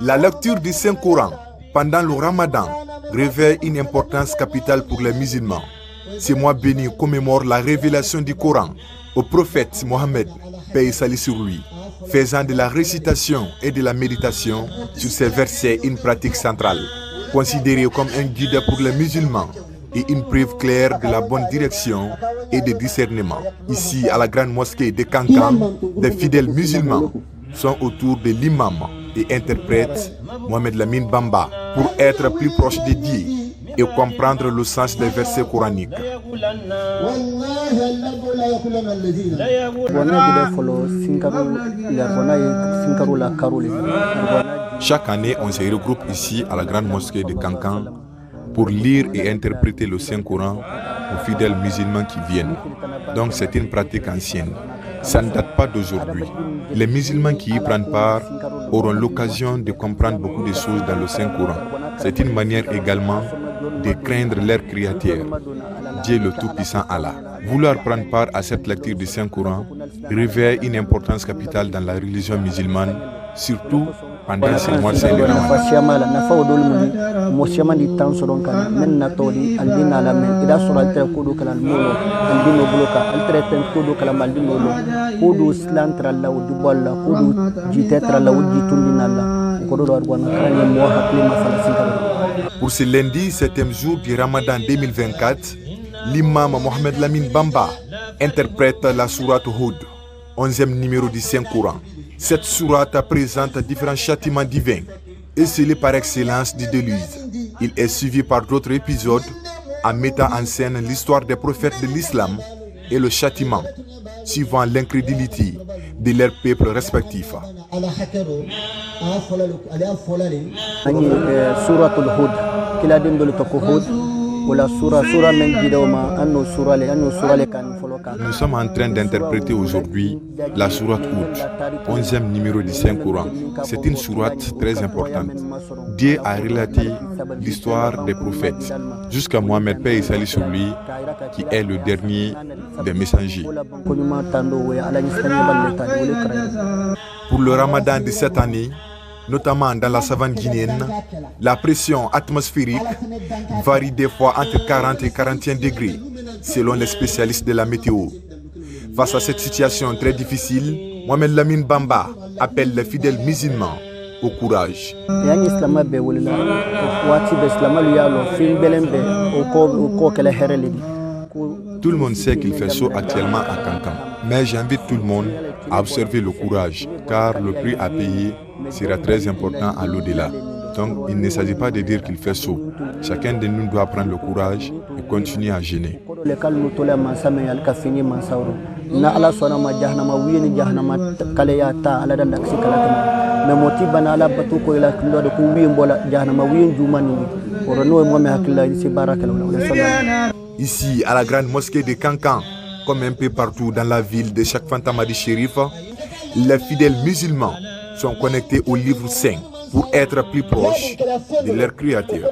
La lecture du Saint-Coran pendant le Ramadan revêt une importance capitale pour les musulmans. Ce mois béni commémore la révélation du Coran au prophète Mohammed, paix et salut sur lui, faisant de la récitation et de la méditation sur ces versets une pratique centrale, considérée comme un guide pour les musulmans et une preuve claire de la bonne direction et de discernement. Ici, à la grande mosquée de Kankan, des fidèles musulmans sont autour de l'imam et interprète Mohamed Lamine Bamba pour être plus proche de Dieu et comprendre le sens des versets coraniques. Chaque année, on se regroupe ici à la grande mosquée de Kankan pour lire et interpréter le Saint-Coran aux fidèles musulmans qui viennent. Donc c'est une pratique ancienne. Ça ne date pas d'aujourd'hui. Les musulmans qui y prennent part auront l'occasion de comprendre beaucoup de choses dans le Saint-Coran. C'est une manière également de craindre leur Créateur, Dieu le Tout-Puissant Allah. Vouloir prendre part à cette lecture du Saint-Coran revêt une importance capitale dans la religion musulmane, surtout pendant ces mois saints de Ramadan. Pour ce lundi, 7e jour du Ramadan 2024, l'imam Mohamed Lamine Bamba interprète la sourate Hud, 11e numéro du Saint-Coran. Cette sourate présente différents châtiments divins et scellé par excellence du déluge. Il est suivi par d'autres épisodes en mettant en scène l'histoire des prophètes de l'islam et le châtiment, suivant l'incrédulité de leurs peuples respectifs. Nous sommes en train d'interpréter aujourd'hui la sourate Hud, 11e numéro du Saint-Coran. C'est une sourate très importante. Dieu a relaté l'histoire des prophètes, jusqu'à Mohammed, paix et salut sur lui, qui est le dernier des messagers. Pour le Ramadan de cette année, notamment dans la savane guinéenne, la pression atmosphérique varie des fois entre 40 et 41 degrés, selon les spécialistes de la météo. Face à cette situation très difficile, Mohamed Lamine Bamba appelle les fidèles musulmans au courage. Tout le monde sait qu'il fait chaud actuellement à Kankan, mais j'invite tout le monde à observer le courage, car le prix à payer sera très important à l'au-delà. Donc il ne s'agit pas de dire qu'il fait chaud. Chacun de nous doit prendre le courage et continuer à jeûner. Ici, à la grande mosquée de Kankan, comme un peu partout dans la ville de Cheikh Fanta Madi Chérif, les fidèles musulmans sont connectés au livre saint pour être plus proches de leur Créateur.